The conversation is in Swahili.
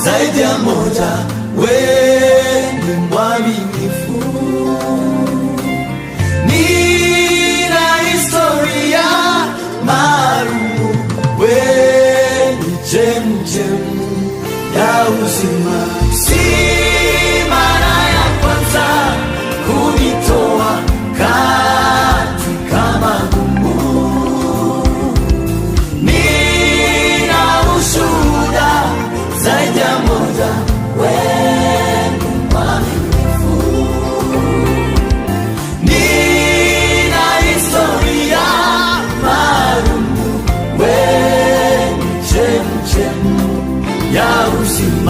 zaidi ya moja, wewe ni mwaminifu. Nina historia maalumu, wewe ni chemchemi ya uzima. Si mara ya kwanza kunitoa katika magumu. Nina ushuhuda zaidi ya moja, wewe